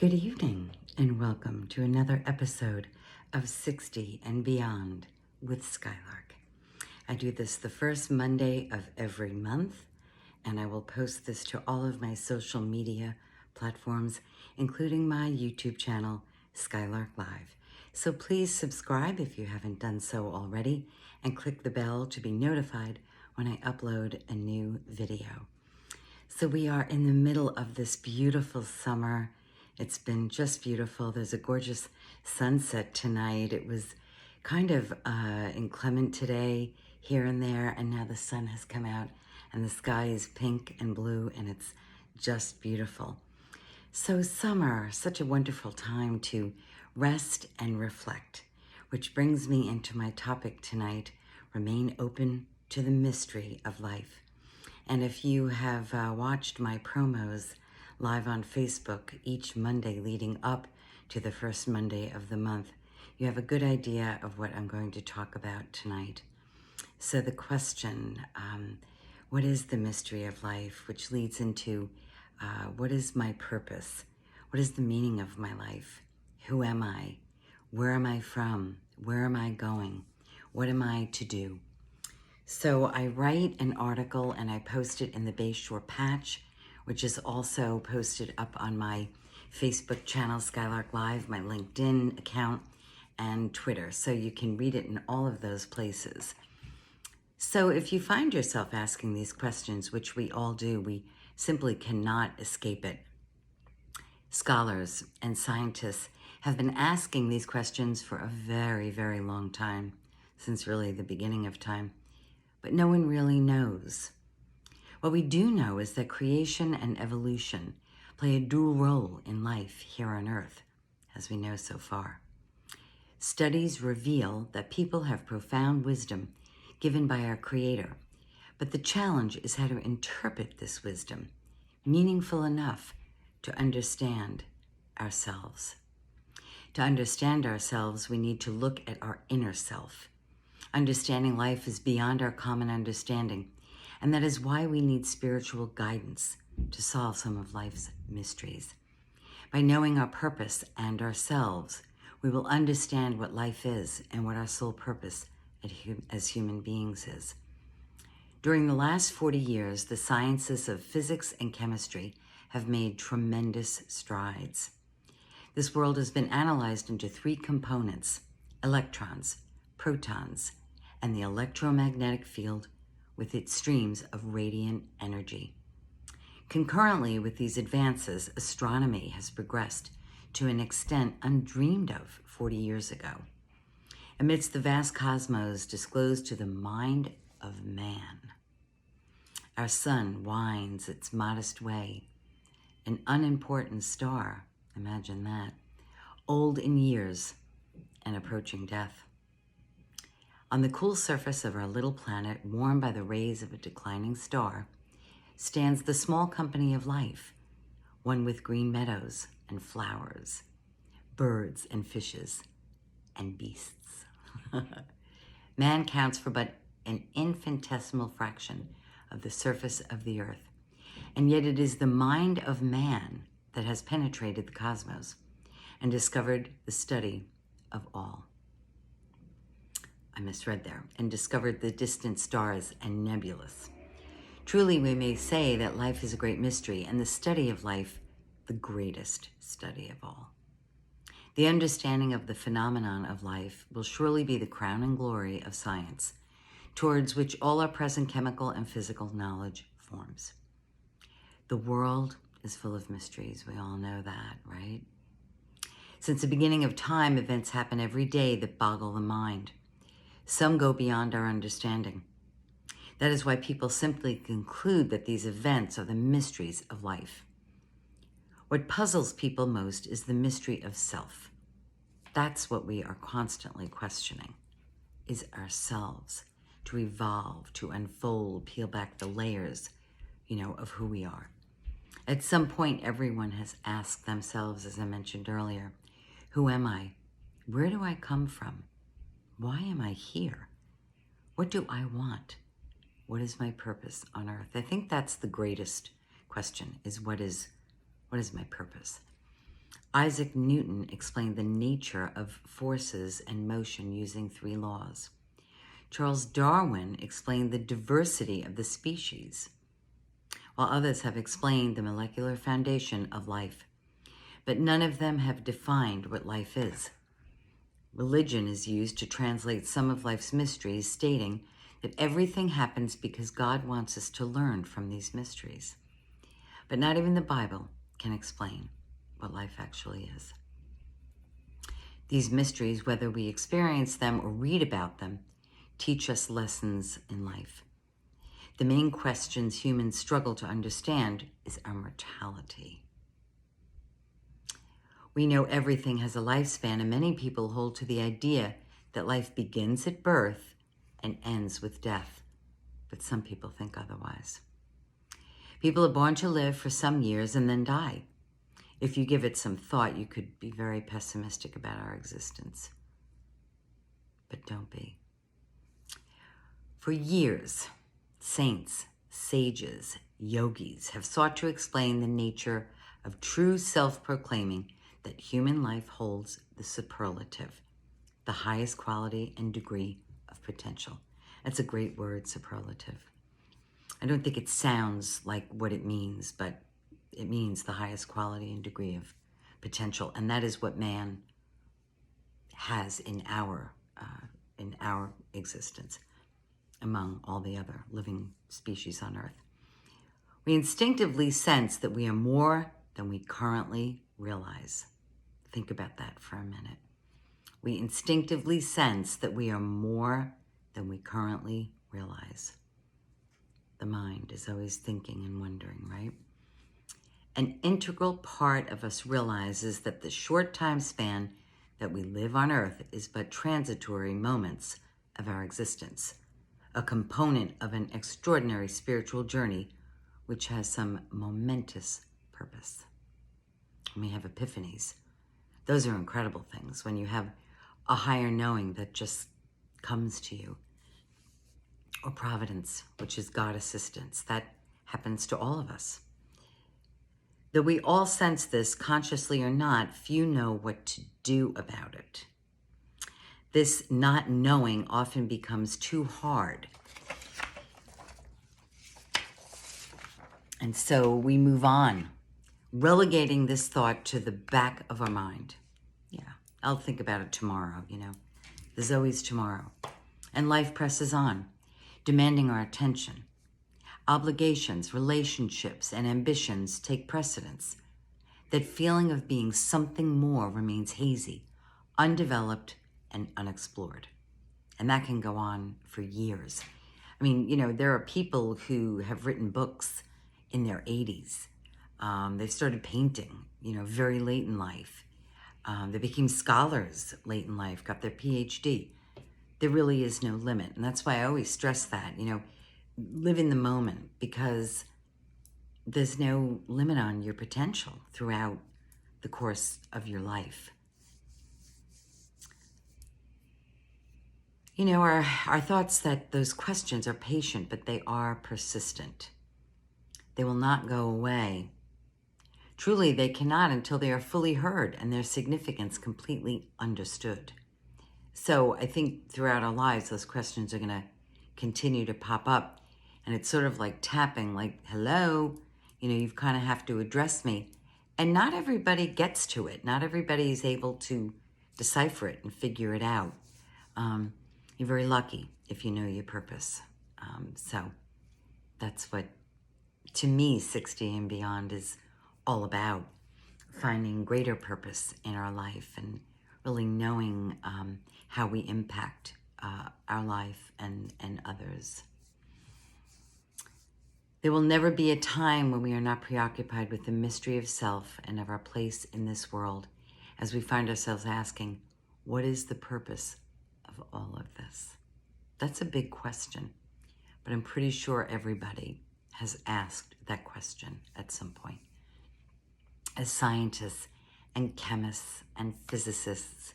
Good evening, and welcome to another episode of 60 and Beyond with Skylark. I do this the first Monday of every month, and I will post this to all of my social media platforms, including my YouTube channel, Skylark Live. So please subscribe if you haven't done so already, and click the bell to be notified when I upload a new video. So we are in the middle of this beautiful summer. It's been just beautiful. There's a gorgeous sunset tonight. It was kind of inclement today here and there, and now the sun has come out and the sky is pink and blue, and it's just beautiful. So summer, such a wonderful time to rest and reflect, which brings me into my topic tonight: remain open to the mystery of life. And if you have watched my promos live on Facebook each Monday leading up to the first Monday of the month, you have a good idea of what I'm going to talk about tonight. So the question, what is the mystery of life, which leads into what is my purpose? What is the meaning of my life? Who am I? Where am I from? Where am I going? What am I to do? So I write an article and I post it in the Bayshore Patch, which is also posted up on my Facebook channel, Skylark Live, my LinkedIn account, and Twitter. So you can read it in all of those places. So if you find yourself asking these questions, which we all do, we simply cannot escape it. Scholars and scientists have been asking these questions for a very, very long time, since really the beginning of time. But no one really knows. What we do know is that creation and evolution play a dual role in life here on Earth, as we know so far. Studies reveal that people have profound wisdom given by our Creator, but the challenge is how to interpret this wisdom, meaningful enough to understand ourselves. To understand ourselves, we need to look at our inner self. Understanding life is beyond our common understanding, and that is why we need spiritual guidance to solve some of life's mysteries. By knowing our purpose and ourselves, we will understand what life is and what our sole purpose as human beings is. During the last 40 years, the sciences of physics and chemistry have made tremendous strides. This world has been analyzed into three components: electrons, protons, and the electromagnetic field with its streams of radiant energy. Concurrently with these advances, astronomy has progressed to an extent undreamed of 40 years ago. Amidst the vast cosmos disclosed to the mind of man, our sun winds its modest way, an unimportant star, imagine that, old in years and approaching death. On the cool surface of our little planet, warmed by the rays of a declining star, stands the small company of life, one with green meadows and flowers, birds and fishes, and beasts. Man counts for but an infinitesimal fraction of the surface of the earth, and yet it is the mind of man that has penetrated the cosmos and discovered the study of all. I misread there, and discovered the distant stars and nebulas. Truly, we may say that life is a great mystery, and the study of life, the greatest study of all. The understanding of the phenomenon of life will surely be the crown and glory of science, towards which all our present chemical and physical knowledge forms. The world is full of mysteries. We all know that, right? Since the beginning of time, events happen every day that boggle the mind. Some go beyond our understanding. That is why people simply conclude that these events are the mysteries of life. What puzzles people most is the mystery of self. That's what we are constantly questioning, is ourselves, to evolve, to unfold, peel back the layers, of who we are. At some point, everyone has asked themselves, as I mentioned earlier, who am I? Where do I come from? Why am I here? What do I want? What is my purpose on earth? I think that's the greatest question, is what is my purpose? Isaac Newton explained the nature of forces and motion using 3 laws. Charles Darwin explained the diversity of the species, while others have explained the molecular foundation of life. But none of them have defined what life is. Religion is used to translate some of life's mysteries, stating that everything happens because God wants us to learn from these mysteries. But not even the Bible can explain what life actually is. These mysteries, whether we experience them or read about them, teach us lessons in life. The main questions humans struggle to understand is our mortality. We know everything has a lifespan, and many people hold to the idea that life begins at birth and ends with death. But some people think otherwise. People are born to live for some years and then die. If you give it some thought, you could be very pessimistic about our existence. But don't be. For years, saints, sages, yogis have sought to explain the nature of true self-proclaiming that human life holds the superlative, the highest quality and degree of potential. That's a great word, superlative. I don't think it sounds like what it means, but it means the highest quality and degree of potential, and that is what man has in our existence among all the other living species on Earth. We instinctively sense that we are more than we currently realize. Think about that for a minute. We instinctively sense that we are more than we currently realize. The mind is always thinking and wondering, right? An integral part of us realizes that the short time span that we live on Earth is but transitory moments of our existence, a component of an extraordinary spiritual journey which has some momentous purpose. And we have epiphanies. Those are incredible things when you have a higher knowing that just comes to you. Or providence, which is God assistance. That happens to all of us. Though we all sense this, consciously or not, few know what to do about it. This not knowing often becomes too hard. And so we move on, relegating this thought to the back of our mind. Yeah, I'll think about it tomorrow, There's always tomorrow. And life presses on, demanding our attention. Obligations, relationships, and ambitions take precedence. That feeling of being something more remains hazy, undeveloped, and unexplored. And that can go on for years. I mean, there are people who have written books in their 80s. They started painting, very late in life. They became scholars late in life, got their PhD. There really is no limit. And that's why I always stress that, live in the moment, because there's no limit on your potential throughout the course of your life. Our thoughts that those questions are patient, but they are persistent. They will not go away. Truly, they cannot until they are fully heard and their significance completely understood. So I think throughout our lives, those questions are going to continue to pop up. And it's sort of like tapping, like, hello, you kind of have to address me. And not everybody gets to it. Not everybody is able to decipher it and figure it out. You're very lucky if you know your purpose. So that's what, to me, 60 and beyond is all about. Finding greater purpose in our life and really knowing how we impact our life and others. There will never be a time when we are not preoccupied with the mystery of self and of our place in this world, as we find ourselves asking, what is the purpose of all of this? That's a big question, but I'm pretty sure everybody has asked that question at some point. As scientists and chemists and physicists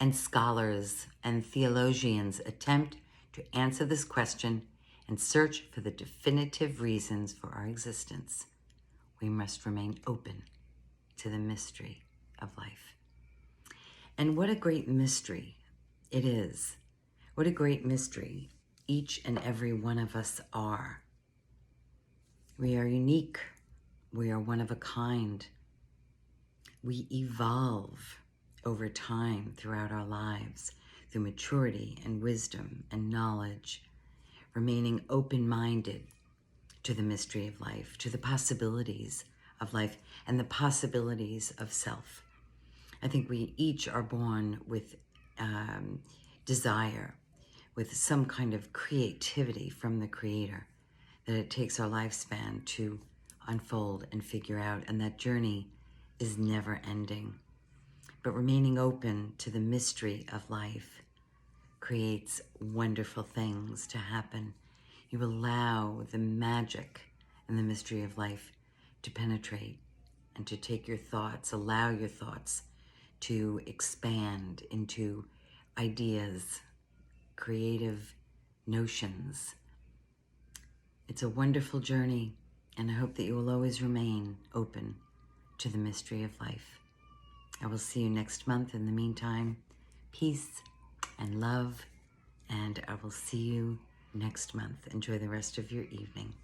and scholars and theologians attempt to answer this question and search for the definitive reasons for our existence, we must remain open to to the mystery of life. And what a great mystery it is. What a great mystery each and every one of us are. We are unique. We are one of a kind. We evolve over time throughout our lives through maturity and wisdom and knowledge, remaining open-minded to the mystery of life, to the possibilities of life and the possibilities of self. I think we each are born with desire, with some kind of creativity from the Creator that it takes our lifespan to unfold and figure out, and that journey is never ending. But remaining open to the mystery of life creates wonderful things to happen. You allow the magic and the mystery of life to penetrate and to take your thoughts, allow your thoughts to expand into ideas, creative notions. It's a wonderful journey, and I hope that you will always remain open to the mystery of life. I will see you next month. In the meantime, peace and love, and I will see you next month. Enjoy the rest of your evening.